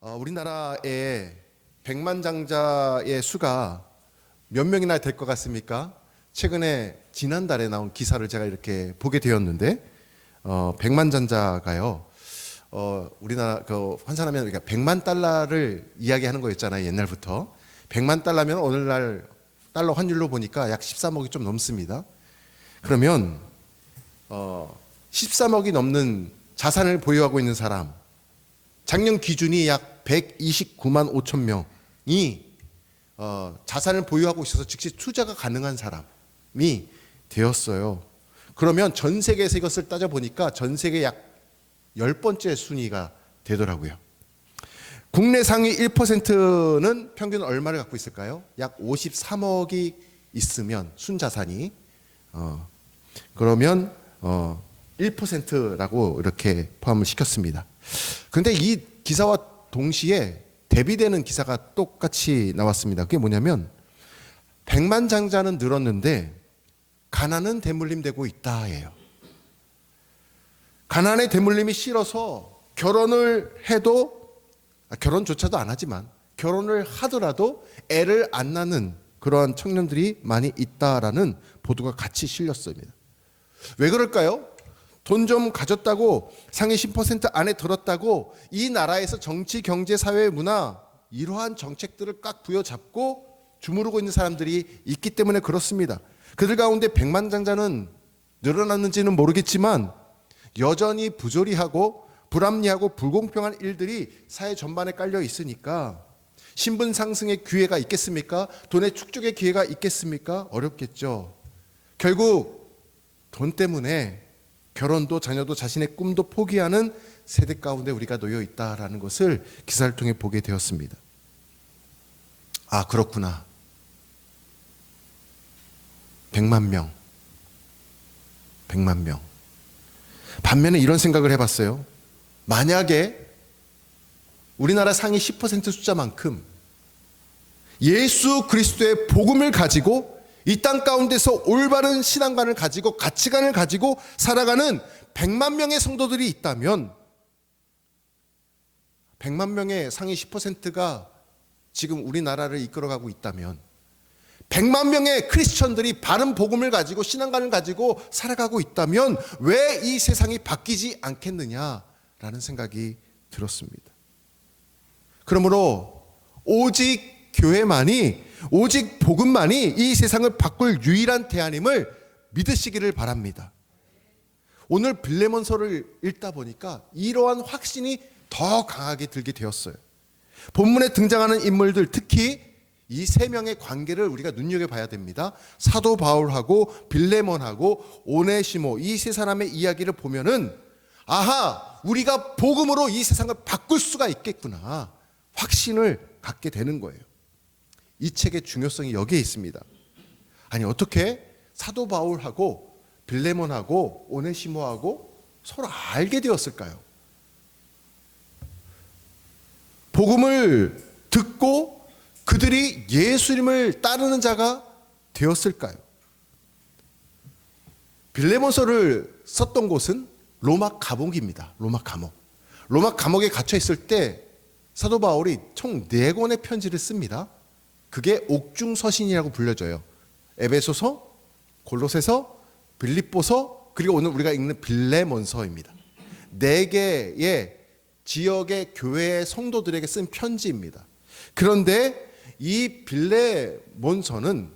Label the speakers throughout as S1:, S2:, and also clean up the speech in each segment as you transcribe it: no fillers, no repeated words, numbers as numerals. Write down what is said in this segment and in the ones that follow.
S1: 우리나라의 백만장자의 수가 몇 명이나 될 것 같습니까? 최근에 지난달에 나온 기사를 제가 이렇게 보게 되었는데, 백만장자가요. 우리나라 환산하면 우리가 100만 달러를 이야기하는 거였잖아요, 옛날부터. 100만 달러면 오늘날 달러 환율로 보니까 약 13억이 좀 넘습니다. 그러면 13억이 넘는 자산을 보유하고 있는 사람, 작년 기준이 약 129만 5천 명이 자산을 보유하고 있어서 즉시 투자가 가능한 사람이 되었어요. 그러면 전 세계에서 이것을 따져보니까 전 세계 약 10번째 순위가 되더라고요. 국내 상위 1%는 평균 얼마를 갖고 있을까요? 약 53억이 있으면 순자산이 그러면 1%라고 이렇게 포함을 시켰습니다. 그런데 이 기사와 동시에 대비되는 기사가 똑같이 나왔습니다. 그게 뭐냐면 백만장자는 늘었는데 가난은 대물림되고 있다예요. 가난의 대물림이 싫어서 결혼을 해도 결혼조차도 안 하지만 결혼을 하더라도 애를 안 낳는 그러한 청년들이 많이 있다라는 보도가 같이 실렸습니다. 왜 그럴까요? 돈 좀 가졌다고 상위 10% 안에 들었다고 이 나라에서 정치, 경제, 사회, 문화 이러한 정책들을 꽉 부여잡고 주무르고 있는 사람들이 있기 때문에 그렇습니다. 그들 가운데 백만장자는 늘어났는지는 모르겠지만 여전히 부조리하고 불합리하고 불공평한 일들이 사회 전반에 깔려 있으니까 신분 상승의 기회가 있겠습니까? 돈의 축적의 기회가 있겠습니까? 어렵겠죠. 결국 돈 때문에 결혼도 자녀도 자신의 꿈도 포기하는 세대 가운데 우리가 놓여 있다라는 것을 기사를 통해 보게 되었습니다. 아, 그렇구나. 100만 명. 반면에 이런 생각을 해봤어요. 만약에 우리나라 상위 10% 숫자만큼 예수 그리스도의 복음을 가지고 이 땅 가운데서 올바른 신앙관을 가지고 가치관을 가지고 살아가는 100만 명의 성도들이 있다면 100만 명의 상위 10%가 지금 우리나라를 이끌어가고 있다면 100만 명의 크리스천들이 바른 복음을 가지고 신앙관을 가지고 살아가고 있다면 왜 이 세상이 바뀌지 않겠느냐라는 생각이 들었습니다. 그러므로 오직 교회만이 오직 복음만이 이 세상을 바꿀 유일한 대안임을 믿으시기를 바랍니다. 오늘 빌레몬서를 읽다 보니까 이러한 확신이 더 강하게 들게 되었어요. 본문에 등장하는 인물들, 특히 이 세 명의 관계를 우리가 눈여겨봐야 됩니다. 사도 바울하고 빌레몬하고 오네시모, 이 세 사람의 이야기를 보면은 아하, 우리가 복음으로 이 세상을 바꿀 수가 있겠구나 확신을 갖게 되는 거예요. 이 책의 중요성이 여기에 있습니다. 아니, 어떻게 사도 바울하고 빌레몬하고 오네시모하고 서로 알게 되었을까요? 복음을 듣고 그들이 예수님을 따르는 자가 되었을까요? 빌레몬서를 썼던 곳은 로마 감옥입니다. 로마 감옥에 갇혀 있을 때 사도 바울이 총 4권의 편지를 씁니다. 그게 옥중서신이라고 불려져요. 에베소서, 골로새서, 빌립보서, 그리고 오늘 우리가 읽는 빌레몬서입니다. 4개의 지역의 교회의 성도들에게 쓴 편지입니다. 그런데 이 빌레몬서는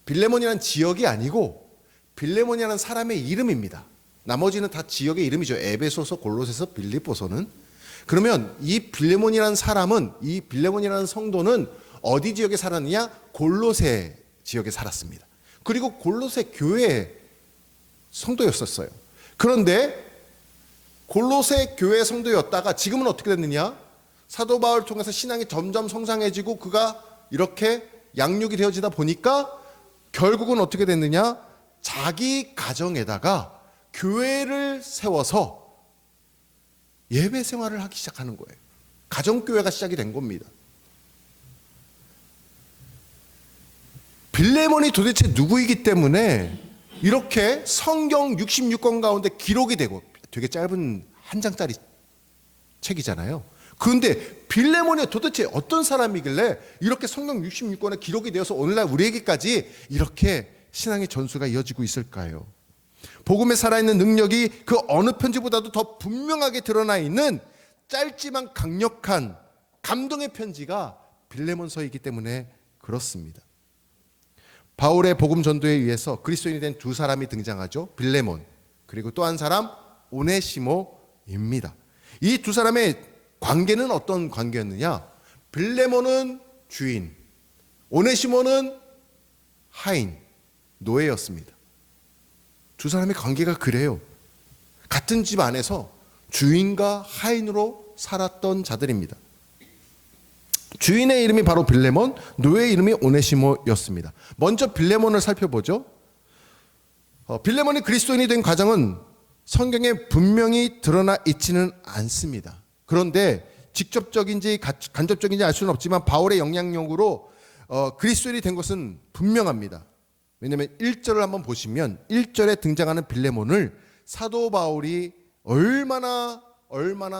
S1: 빌레몬이라는 지역이 아니고 빌레몬이라는 사람의 이름입니다. 나머지는 다 지역의 이름이죠. 에베소서, 골로새서, 빌립보서는. 그러면 이 빌레몬이라는 사람은, 이 빌레몬이라는 성도는 어디 지역에 살았느냐? 골로새 지역에 살았습니다. 그리고 골로새 교회 성도였었어요. 그런데 골로새 교회 성도였다가 지금은 어떻게 됐느냐? 사도 바울을 통해서 신앙이 점점 성장해지고 그가 이렇게 양육이 되어지다 보니까 결국은 어떻게 됐느냐? 자기 가정에다가 교회를 세워서 예배 생활을 하기 시작하는 거예요. 가정교회가 시작이 된 겁니다. 빌레몬이 도대체 누구이기 때문에 이렇게 성경 66권 가운데 기록이 되고, 되게 짧은 한 장짜리 책이잖아요. 그런데 빌레몬이 도대체 어떤 사람이길래 이렇게 성경 66권에 기록이 되어서 오늘날 우리에게까지 이렇게 신앙의 전수가 이어지고 있을까요? 복음에 살아있는 능력이 그 어느 편지보다도 더 분명하게 드러나 있는 짧지만 강력한 감동의 편지가 빌레몬서이기 때문에 그렇습니다. 바울의 복음 전도에 의해서 그리스도인이 된 두 사람이 등장하죠. 빌레몬 그리고 또 한 사람 오네시모입니다. 이 두 사람의 관계는 어떤 관계였느냐? 빌레몬은 주인, 오네시모는 하인, 노예였습니다. 두 사람의 관계가 그래요. 같은 집 안에서 주인과 하인으로 살았던 자들입니다. 주인의 이름이 바로 빌레몬, 노예의 이름이 오네시모였습니다. 먼저 빌레몬을 살펴보죠. 빌레몬이 그리스도인이 된 과정은 성경에 분명히 드러나 있지는 않습니다. 그런데 직접적인지 간접적인지 알 수는 없지만 바울의 영향력으로 그리스도인이 된 것은 분명합니다. 왜냐하면 1절을 한번 보시면 1절에 등장하는 빌레몬을 사도 바울이 얼마나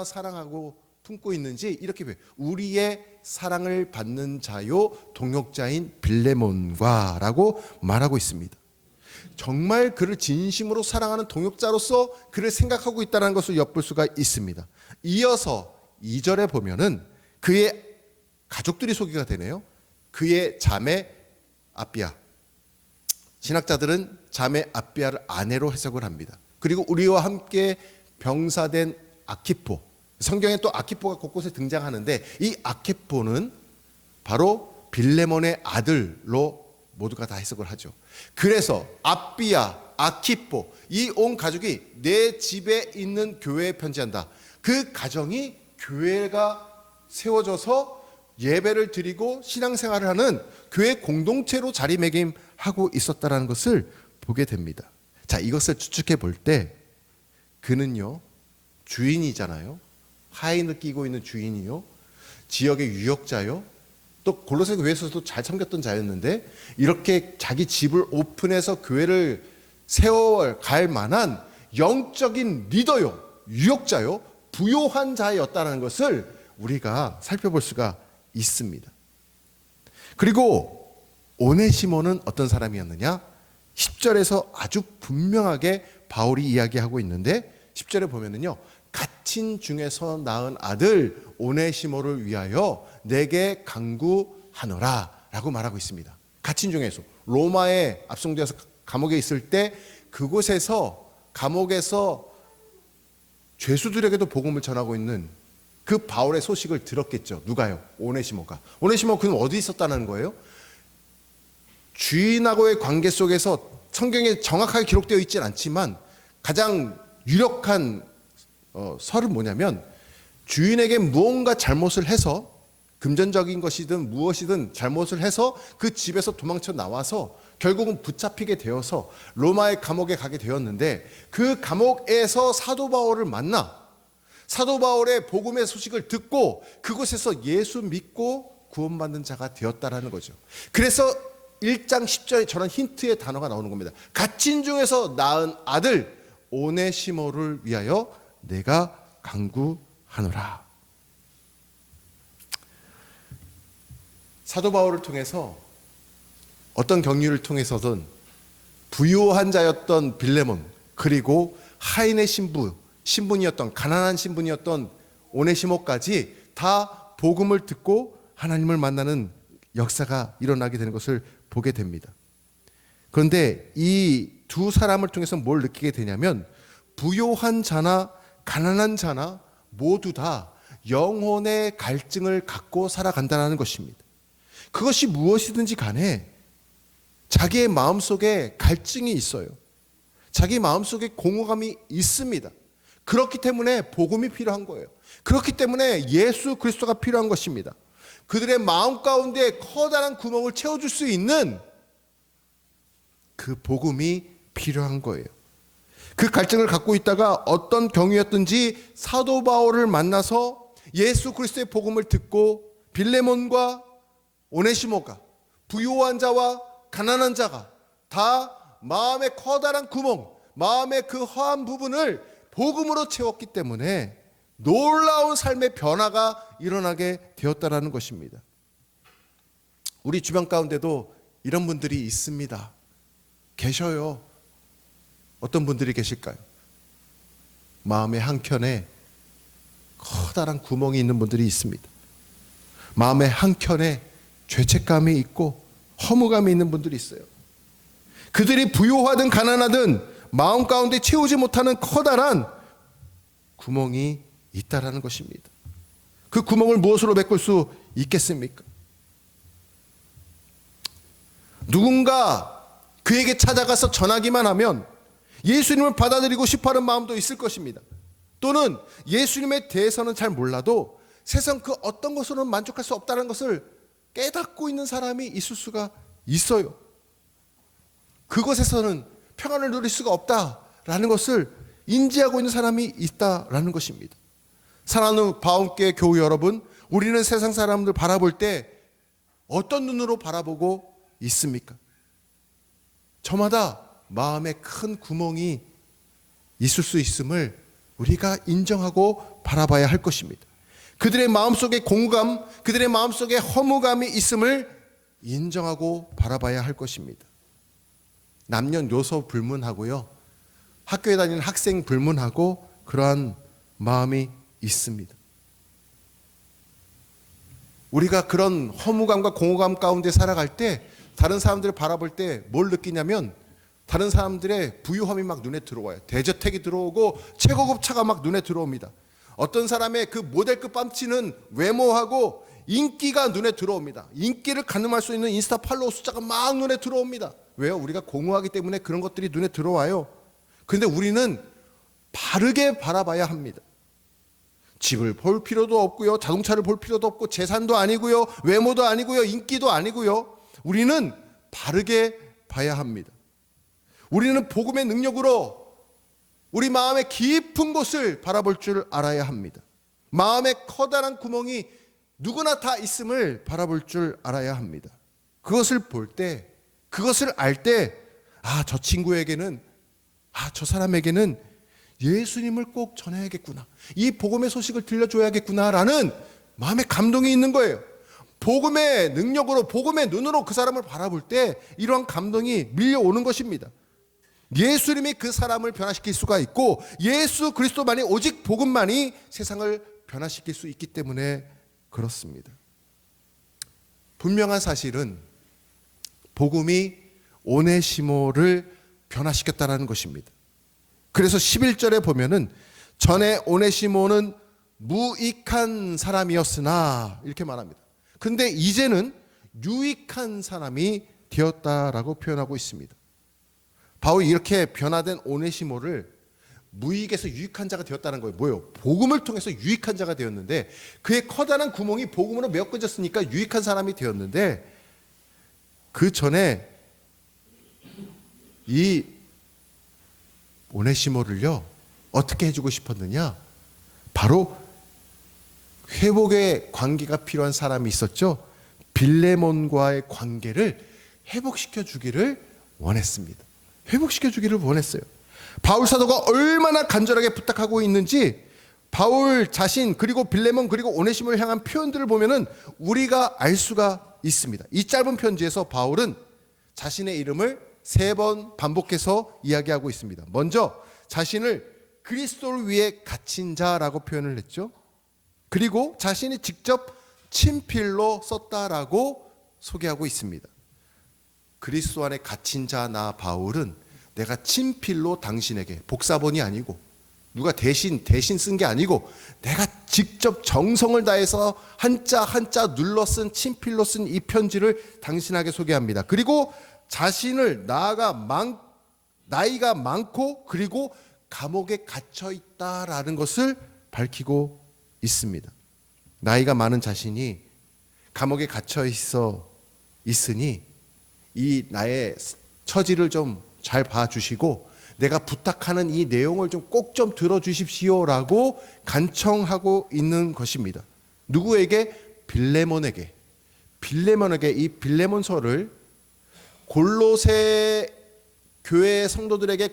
S1: 사랑하고 품고 있는지 이렇게 표현해요. 우리의 사랑을 받는 자요 동역자인 빌레몬과 라고 말하고 있습니다. 정말 그를 진심으로 사랑하는 동역자로서 그를 생각하고 있다는 것을 엿볼 수가 있습니다. 이어서 2절에 보면은 그의 가족들이 소개가 되네요. 그의 자매 아비아. 신학자들은 자매 아비아를 아내로 해석을 합니다. 그리고 우리와 함께 병사된 아키포. 성경에 또 아키포가 곳곳에 등장하는데 이 아키포는 바로 빌레몬의 아들로 모두가 다 해석을 하죠. 그래서 아비아, 아키포 이 온 가족이 내 집에 있는 교회에 편지한다. 그 가정이 교회가 세워져서 예배를 드리고 신앙생활을 하는 교회 공동체로 자리매김하고 있었다는 것을 보게 됩니다. 자, 이것을 추측해 볼 때 그는요 주인이잖아요. 하인을 끼고 있는 주인이요, 지역의 유역자요, 또 골로새 교회에서도 잘 섬겼던 자였는데 이렇게 자기 집을 오픈해서 교회를 세워갈 만한 영적인 리더요, 유역자요, 부요한 자였다는 것을 우리가 살펴볼 수가 있습니다. 그리고 오네시모는 어떤 사람이었느냐? 10절에서 아주 분명하게 바울이 이야기하고 있는데 10절에 보면은요, 갇힌 중에서 낳은 아들 오네시모를 위하여 내게 간구하노라 라고 말하고 있습니다. 갇힌 중에서 로마에 압송되어서 감옥에 있을 때 그곳에서 감옥에서 죄수들에게도 복음을 전하고 있는 그 바울의 소식을 들었겠죠. 누가요? 오네시모가. 오네시모 그는 어디 있었다는 거예요? 주인하고의 관계 속에서 성경에 정확하게 기록되어 있지는 않지만 가장 유력한 설은 뭐냐면 주인에게 무언가 잘못을 해서 금전적인 것이든 무엇이든 잘못을 해서 그 집에서 도망쳐 나와서 결국은 붙잡히게 되어서 로마의 감옥에 가게 되었는데 그 감옥에서 사도 바울을 만나 사도 바울의 복음의 소식을 듣고 그곳에서 예수 믿고 구원받는 자가 되었다라는 거죠. 그래서 1장 10절에 저런 힌트의 단어가 나오는 겁니다. 갇힌 중에서 낳은 아들 오네시모를 위하여 내가 간구하노라. 사도 바울을 통해서 어떤 경륜을 통해서든 부유한 자였던 빌레몬 그리고 하인의 신분이었던 가난한 신분이었던 오네시모까지 다 복음을 듣고 하나님을 만나는 역사가 일어나게 되는 것을 보게 됩니다. 그런데 이 두 사람을 통해서 뭘 느끼게 되냐면 부유한 자나 가난한 자나 모두 다 영혼의 갈증을 갖고 살아간다는 것입니다. 그것이 무엇이든지 간에 자기의 마음속에 갈증이 있어요. 자기 마음속에 공허감이 있습니다. 그렇기 때문에 복음이 필요한 거예요. 그렇기 때문에 예수 그리스도가 필요한 것입니다. 그들의 마음 가운데 커다란 구멍을 채워줄 수 있는 그 복음이 필요한 거예요. 그 갈증을 갖고 있다가 어떤 경우였든지 사도 바울을 만나서 예수 그리스도의 복음을 듣고 빌레몬과 오네시모가 부유한 자와 가난한 자가 다 마음의 커다란 구멍, 마음의 그 허한 부분을 복음으로 채웠기 때문에 놀라운 삶의 변화가 일어나게 되었다라는 것입니다. 우리 주변 가운데도 이런 분들이 있습니다. 계셔요. 어떤 분들이 계실까요? 마음의 한켠에 커다란 구멍이 있는 분들이 있습니다. 마음의 한켠에 죄책감이 있고 허무감이 있는 분들이 있어요. 그들이 부유하든 가난하든 마음 가운데 채우지 못하는 커다란 구멍이 있다라는 것입니다. 그 구멍을 무엇으로 메꿀 수 있겠습니까? 누군가 그에게 찾아가서 전하기만 하면 예수님을 받아들이고 싶어하는 마음도 있을 것입니다. 또는 예수님에 대해서는 잘 몰라도 세상 그 어떤 것으로는 만족할 수 없다는 것을 깨닫고 있는 사람이 있을 수가 있어요. 그것에서는 평안을 누릴 수가 없다라는 것을 인지하고 있는 사람이 있다라는 것입니다. 사랑하는 바움교회 교우 여러분, 우리는 세상 사람들 바라볼 때 어떤 눈으로 바라보고 있습니까? 저마다 마음에 큰 구멍이 있을 수 있음을 우리가 인정하고 바라봐야 할 것입니다. 그들의 마음속에 공감, 그들의 마음속에 허무감이 있음을 인정하고 바라봐야 할 것입니다. 남녀노소 불문하고요, 학교에 다니는 학생 불문하고 그러한 마음이 있습니다. 우리가 그런 허무감과 공허감 가운데 살아갈 때 다른 사람들을 바라볼 때 뭘 느끼냐면 다른 사람들의 부유함이 막 눈에 들어와요. 대저택이 들어오고 최고급 차가 막 눈에 들어옵니다. 어떤 사람의 그 모델급 뺨치는 외모하고 인기가 눈에 들어옵니다. 인기를 가늠할 수 있는 인스타 팔로워 숫자가 막 눈에 들어옵니다. 왜요? 우리가 공허하기 때문에 그런 것들이 눈에 들어와요. 그런데 우리는 바르게 바라봐야 합니다. 집을 볼 필요도 없고요, 자동차를 볼 필요도 없고, 재산도 아니고요, 외모도 아니고요, 인기도 아니고요. 우리는 바르게 봐야 합니다. 우리는 복음의 능력으로 우리 마음의 깊은 곳을 바라볼 줄 알아야 합니다. 마음에 커다란 구멍이 누구나 다 있음을 바라볼 줄 알아야 합니다. 그것을 볼 때, 그것을 알 때, 저 친구에게는, 저 사람에게는 예수님을 꼭 전해야겠구나, 이 복음의 소식을 들려줘야겠구나라는 마음의 감동이 있는 거예요. 복음의 능력으로, 복음의 눈으로 그 사람을 바라볼 때 이러한 감동이 밀려오는 것입니다. 예수님이 그 사람을 변화시킬 수가 있고, 예수 그리스도만이, 오직 복음만이 세상을 변화시킬 수 있기 때문에 그렇습니다. 분명한 사실은 복음이 오네시모를 변화시켰다는 것입니다. 그래서 11절에 보면은 전에 오네시모는 무익한 사람이었으나 이렇게 말합니다. 근데 이제는 유익한 사람이 되었다라고 표현하고 있습니다. 바울이 이렇게 변화된 오네시모를 무익에서 유익한 자가 되었다는 거예요. 뭐예요? 복음을 통해서 유익한 자가 되었는데, 그의 커다란 구멍이 복음으로 메꿔졌으니까 유익한 사람이 되었는데, 그 전에 이 오네시모를요 어떻게 해주고 싶었느냐? 바로 회복의 관계가 필요한 사람이 있었죠. 빌레몬과의 관계를 회복시켜 주기를 원했습니다. 회복시켜 주기를 원했어요. 바울 사도가 얼마나 간절하게 부탁하고 있는지 바울 자신, 그리고 빌레몬, 그리고 오네시모를 향한 표현들을 보면은 우리가 알 수가 있습니다. 이 짧은 편지에서 바울은 자신의 이름을 3번 반복해서 이야기하고 있습니다. 먼저 자신을 그리스도를 위해 갇힌 자라고 표현을 했죠. 그리고 자신이 직접 친필로 썼다라고 소개하고 있습니다. 그리스도 안에 갇힌 자 나 바울은 내가 친필로 당신에게, 복사본이 아니고 누가 대신 쓴 게 아니고 내가 직접 정성을 다해서 한자 한자 눌러 쓴, 친필로 쓴 이 편지를 당신에게 소개합니다. 그리고 자신을 나이가 많고 그리고 감옥에 갇혀 있다라는 것을 밝히고 있습니다. 나이가 많은 자신이 감옥에 갇혀 있으니 이 나의 처지를 좀 잘 봐주시고 내가 부탁하는 이 내용을 좀 꼭 좀 들어주십시오라고 간청하고 있는 것입니다. 누구에게? 빌레몬에게 이 빌레몬서를 골로새 교회 성도들에게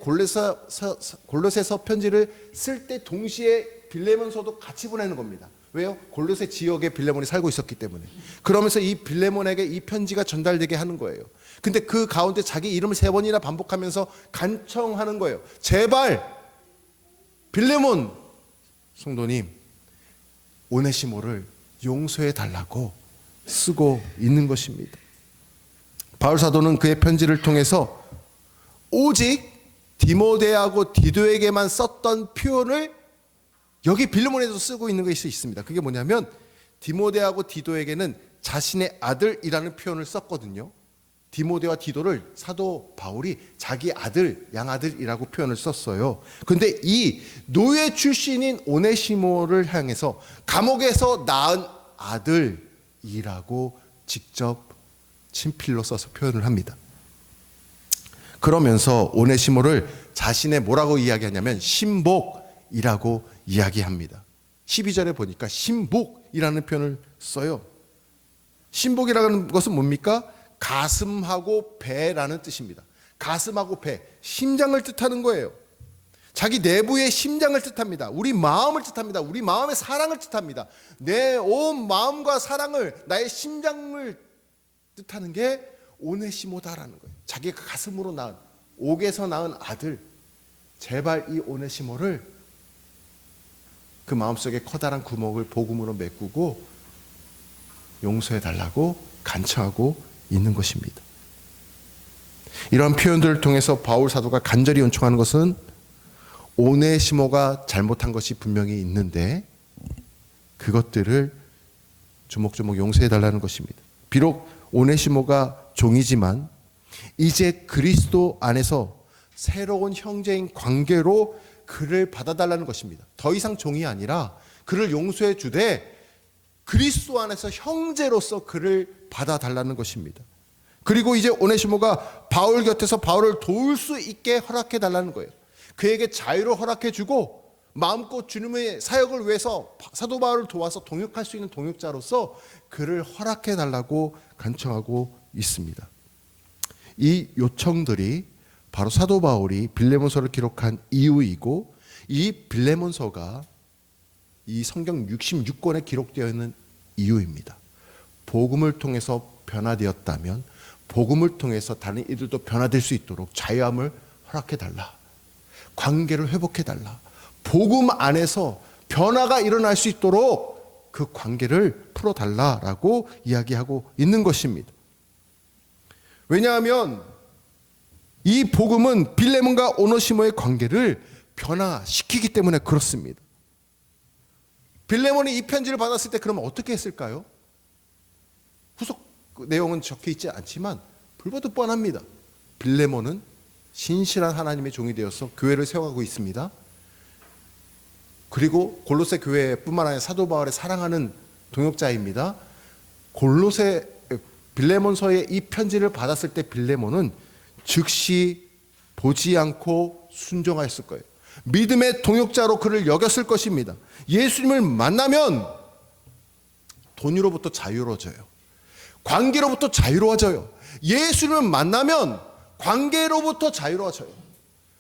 S1: 골로새서 편지를 쓸 때 동시에 빌레몬서도 같이 보내는 겁니다. 왜요? 골로새 지역에 빌레몬이 살고 있었기 때문에. 그러면서 이 빌레몬에게 이 편지가 전달되게 하는 거예요. 근데 그 가운데 자기 이름을 3번이나 반복하면서 간청하는 거예요. 제발 빌레몬 성도님, 오네시모를 용서해 달라고 쓰고 있는 것입니다. 바울 사도는 그의 편지를 통해서 오직 디모데하고 디도에게만 썼던 표현을 여기 빌레몬에도 쓰고 있는 것이 있습니다. 그게 뭐냐면 디모데하고 디도에게는 자신의 아들이라는 표현을 썼거든요. 디모데와 디도를 사도 바울이 자기 아들, 양아들이라고 표현을 썼어요. 그런데 이 노예 출신인 오네시모를 향해서 감옥에서 낳은 아들이라고 직접 친필로 써서 표현을 합니다. 그러면서 오네시모를 자신의 뭐라고 이야기하냐면 신복이라고 이야기합니다. 12절에 보니까 신복이라는 표현을 써요. 신복이라는 것은 뭡니까? 가슴하고 배라는 뜻입니다. 가슴하고 배, 심장을 뜻하는 거예요. 자기 내부의 심장을 뜻합니다. 우리 마음을 뜻합니다. 우리 마음의 사랑을 뜻합니다. 내 온 마음과 사랑을, 나의 심장을 뜻하는 게 오네시모다라는 거예요. 자기가 가슴으로 낳은, 옥에서 낳은 아들, 제발 이 오네시모를 그 마음속에 커다란 구멍을 복음으로 메꾸고 용서해 달라고 간청하고 있는 것입니다. 이러한 표현들을 통해서 바울 사도가 간절히 요청하는 것은 오네시모가 잘못한 것이 분명히 있는데 그것들을 조목조목 용서해 달라는 것입니다. 비록 오네시모가 종이지만 이제 그리스도 안에서 새로운 형제인 관계로 그를 받아달라는 것입니다. 더 이상 종이 아니라 그를 용서해 주되 그리스도 안에서 형제로서 그를 받아달라는 것입니다. 그리고 이제 오네시모가 바울 곁에서 바울을 도울 수 있게 허락해 달라는 거예요. 그에게 자유를 허락해 주고 마음껏 주님의 사역을 위해서 사도 바울을 도와서 동역할 수 있는 동역자로서 그를 허락해 달라고 간청하고 있습니다. 이 요청들이 바로 사도 바울이 빌레몬서를 기록한 이유이고 이 빌레몬서가 이 성경 66권에 기록되어 있는 이유입니다. 복음을 통해서 변화되었다면 복음을 통해서 다른 이들도 변화될 수 있도록 자유함을 허락해 달라. 관계를 회복해 달라. 복음 안에서 변화가 일어날 수 있도록 그 관계를 풀어 달라라고 이야기하고 있는 것입니다. 왜냐하면 이 복음은 빌레몬과 오네시모의 관계를 변화시키기 때문에 그렇습니다. 빌레몬이 이 편지를 받았을 때 그러면 어떻게 했을까요? 후속 내용은 적혀 있지 않지만 불보듯 뻔합니다. 빌레몬은 신실한 하나님의 종이 되어서 교회를 세워가고 있습니다. 그리고 골로새 교회뿐만 아니라 사도 바울의 사랑하는 동역자입니다. 빌레몬서의 이 편지를 받았을 때 빌레몬은 즉시 보지 않고 순종하였을 거예요. 믿음의 동역자로 그를 여겼을 것입니다. 예수님을 만나면 돈으로부터 자유로워져요. 관계로부터 자유로워져요. 예수님을 만나면 관계로부터 자유로워져요.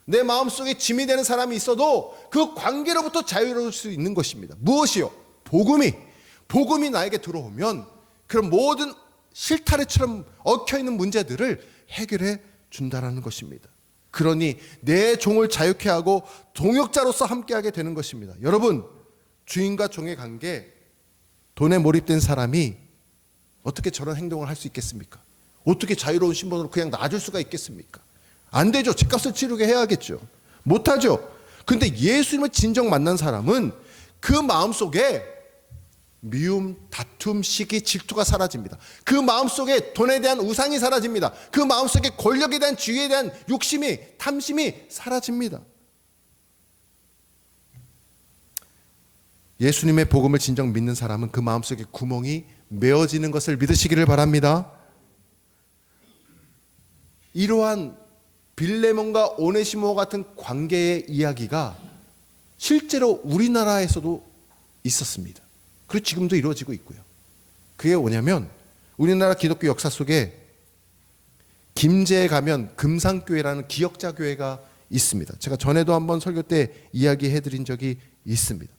S1: 내 마음속에 짐이 되는 사람이 있어도 그 관계로부터 자유로울 수 있는 것입니다. 무엇이요? 복음이 나에게 들어오면 그런 모든 실타래처럼 얽혀있는 문제들을 해결해 준다는 것입니다. 그러니 내 종을 자유케 하고 동역자로서 함께하게 되는 것입니다. 여러분, 주인과 종의 관계, 돈에 몰입된 사람이 어떻게 저런 행동을 할 수 있겠습니까? 어떻게 자유로운 신분으로 그냥 놔줄 수가 있겠습니까? 안 되죠. 집값을 치르게 해야겠죠. 못하죠. 근데 예수님을 진정 만난 사람은 그 마음속에 미움, 다툼, 시기, 질투가 사라집니다. 그 마음속에 돈에 대한 우상이 사라집니다. 그 마음속에 권력에 대한 지위에 대한 욕심이, 탐심이 사라집니다. 예수님의 복음을 진정 믿는 사람은 그 마음속에 구멍이 메어지는 것을 믿으시기를 바랍니다. 이러한 빌레몬과 오네시모 같은 관계의 이야기가 실제로 우리나라에서도 있었습니다. 그리고 지금도 이루어지고 있고요. 그게 뭐냐면 우리나라 기독교 역사 속에 김제에 가면 금산교회라는 기역자 교회가 있습니다. 제가 전에도 한번 설교 때 이야기해 드린 적이 있습니다.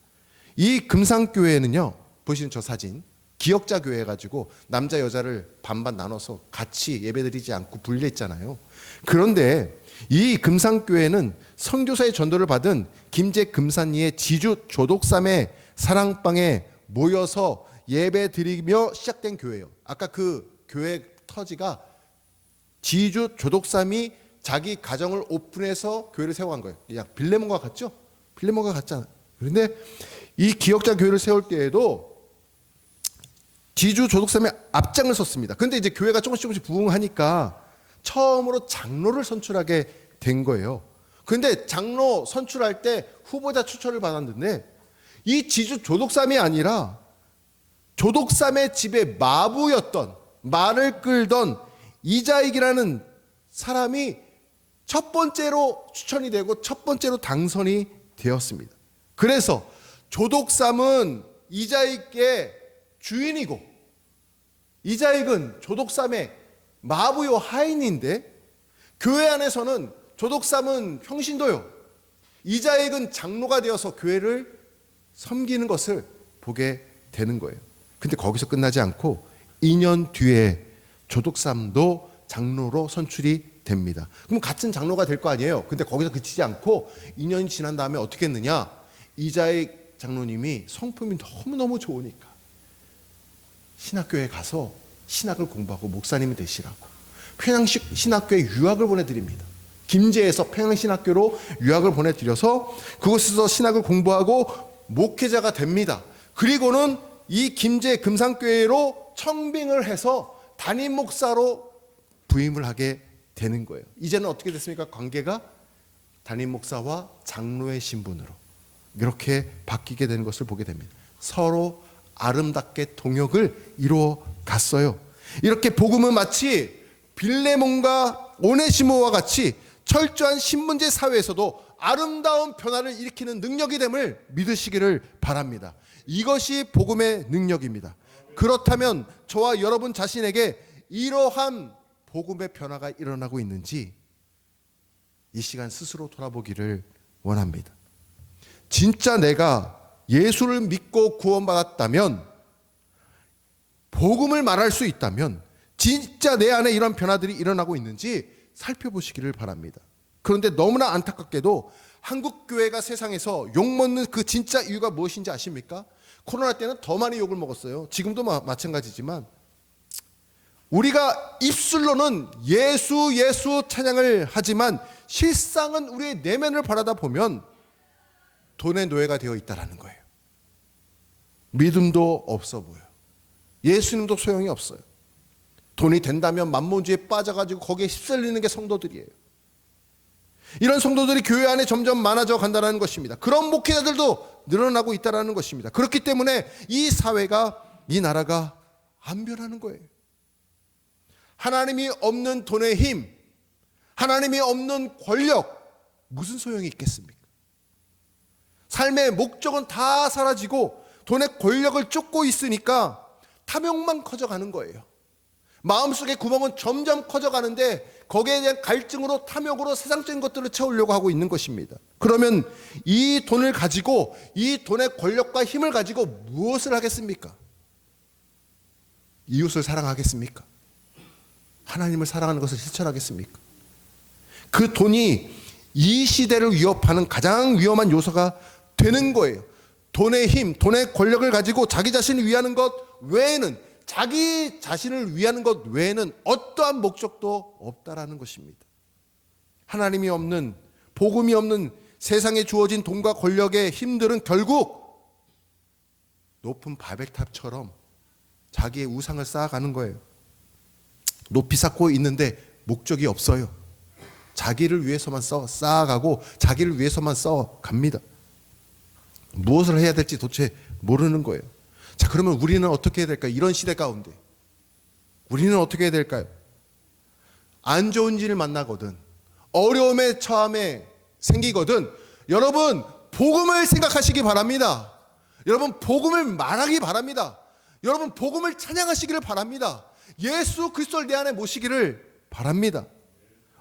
S1: 이 금산교회는요, 보시는 저 사진, 기역자 교회 해가지고 남자 여자를 반반 나눠서 같이 예배드리지 않고 분리했잖아요. 그런데 이 금산교회는 선교사의 전도를 받은 김제 금산리의 지주 조독삼의 사랑방에 모여서 예배드리며 시작된 교회예요. 아까 그 교회 터지가 지주 조독삼이 자기 가정을 오픈해서 교회를 세워간 거예요. 약 빌레몬과 같죠? 빌레몬과 같잖아요. 그런데 이 기역자 교회를 세울 때에도 지주 조독삼의 앞장을 섰습니다. 그런데 이제 교회가 조금씩 부흥하니까 처음으로 장로를 선출하게 된 거예요. 그런데 장로 선출할 때 후보자 추천을 받았는데 이 지주 조독삼이 아니라 조독삼의 집에 마부였던, 말을 끌던 이자익이라는 사람이 첫 번째로 추천이 되고 첫 번째로 당선이 되었습니다. 그래서 조독삼은 이자익의 주인이고 이자익은 조독삼의 마부요 하인인데 교회 안에서는 조독삼은 평신도요, 이자익은 장로가 되어서 교회를 섬기는 것을 보게 되는 거예요. 근데 거기서 끝나지 않고 2년 뒤에 조독삼도 장로로 선출이 됩니다. 그럼 같은 장로가 될 거 아니에요. 근데 거기서 그치지 않고 2년이 지난 다음에 어떻게 했느냐, 이자익 장로님이 성품이 너무너무 좋으니까 신학교에 가서 신학을 공부하고 목사님이 되시라고 평양신학교에 유학을 보내드립니다. 김제에서 평양신학교로 유학을 보내드려서 그곳에서 신학을 공부하고 목회자가 됩니다. 그리고는 이 김제 금산교회로 청빙을 해서 담임 목사로 부임을 하게 되는 거예요. 이제는 어떻게 됐습니까? 관계가 담임 목사와 장로의 신분으로 이렇게 바뀌게 되는 것을 보게 됩니다. 서로 아름답게 동역을 이루어 갔어요. 이렇게 복음은 마치 빌레몬과 오네시모와 같이 철저한 신분제 사회에서도 아름다운 변화를 일으키는 능력이 됨을 믿으시기를 바랍니다. 이것이 복음의 능력입니다. 그렇다면 저와 여러분 자신에게 이러한 복음의 변화가 일어나고 있는지 이 시간 스스로 돌아보기를 원합니다. 진짜 내가 예수를 믿고 구원받았다면, 복음을 말할 수 있다면 진짜 내 안에 이런 변화들이 일어나고 있는지 살펴보시기를 바랍니다. 그런데 너무나 안타깝게도 한국 교회가 세상에서 욕먹는 그 진짜 이유가 무엇인지 아십니까? 코로나 때는 더 많이 욕을 먹었어요. 지금도 마찬가지지만 우리가 입술로는 예수 예수 찬양을 하지만 실상은 우리의 내면을 바라다 보면 돈의 노예가 되어 있다는 거예요. 믿음도 없어 보여. 예수님도 소용이 없어요. 돈이 된다면 만몬주의에 빠져가지고 거기에 휩쓸리는 게 성도들이에요. 이런 성도들이 교회 안에 점점 많아져 간다는 것입니다. 그런 목회자들도 늘어나고 있다는 것입니다. 그렇기 때문에 이 사회가, 이 나라가 안 변하는 거예요. 하나님이 없는 돈의 힘, 하나님이 없는 권력, 무슨 소용이 있겠습니까? 삶의 목적은 다 사라지고 돈의 권력을 쫓고 있으니까 탐욕만 커져가는 거예요. 마음속의 구멍은 점점 커져가는데 거기에 대한 갈증으로, 탐욕으로 세상적인 것들을 채우려고 하고 있는 것입니다. 그러면 이 돈을 가지고, 이 돈의 권력과 힘을 가지고 무엇을 하겠습니까? 이웃을 사랑하겠습니까? 하나님을 사랑하는 것을 실천하겠습니까? 그 돈이 이 시대를 위협하는 가장 위험한 요소가 되는 거예요. 돈의 힘, 돈의 권력을 가지고 자기 자신을 위하는 것 외에는, 자기 자신을 위하는 것 외에는 어떠한 목적도 없다라는 것입니다. 하나님이 없는, 복음이 없는 세상에 주어진 돈과 권력의 힘들은 결국 높은 바벨탑처럼 자기의 우상을 쌓아가는 거예요. 높이 쌓고 있는데 목적이 없어요. 자기를 위해서만 쌓아가고 자기를 위해서만 쌓아갑니다. 무엇을 해야 될지 도대체 모르는 거예요. 자, 그러면 우리는 어떻게 해야 될까요? 이런 시대 가운데 우리는 어떻게 해야 될까요? 안 좋은 일을 만나거든, 어려움에 처함에 생기거든, 여러분 복음을 생각하시기 바랍니다. 여러분 복음을 말하기 바랍니다. 여러분 복음을 찬양하시기를 바랍니다. 예수 그리스도를 내 안에 모시기를 바랍니다.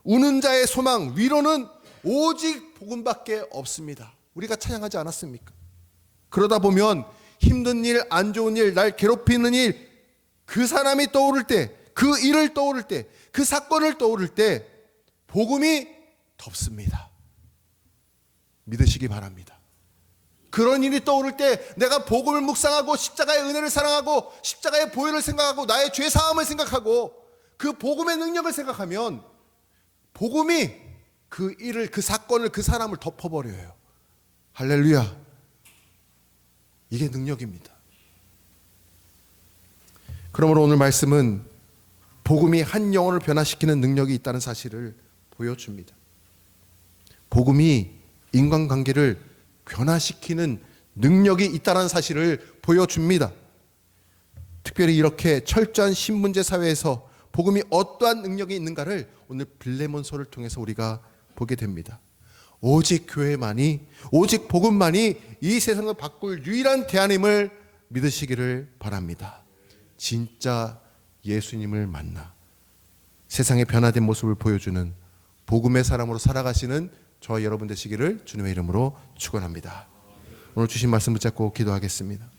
S1: 우는 자의 소망, 위로는 오직 복음밖에 없습니다. 우리가 찬양하지 않았습니까? 그러다 보면 힘든 일, 안 좋은 일, 날 괴롭히는 일, 그 사람이 떠오를 때, 그 일을 떠오를 때, 그 사건을 떠오를 때 복음이 덮습니다. 믿으시기 바랍니다. 그런 일이 떠오를 때 내가 복음을 묵상하고 십자가의 은혜를 사랑하고 십자가의 보혈을 생각하고 나의 죄 사함을 생각하고 그 복음의 능력을 생각하면 복음이 그 일을, 그 사건을, 그 사람을 덮어버려요. 할렐루야. 이게 능력입니다. 그러므로 오늘 말씀은 복음이 한 영혼을 변화시키는 능력이 있다는 사실을 보여줍니다. 복음이 인간관계를 변화시키는 능력이 있다는 사실을 보여줍니다. 특별히 이렇게 철저한 신분제 사회에서 복음이 어떠한 능력이 있는가를 오늘 빌레몬서를 통해서 우리가 보게 됩니다. 오직 교회만이, 오직 복음만이 이 세상을 바꿀 유일한 대안임을 믿으시기를 바랍니다. 진짜 예수님을 만나 세상의 변화된 모습을 보여주는 복음의 사람으로 살아가시는 저와 여러분 되시기를 주님의 이름으로 축원합니다. 오늘 주신 말씀 붙잡고 기도하겠습니다.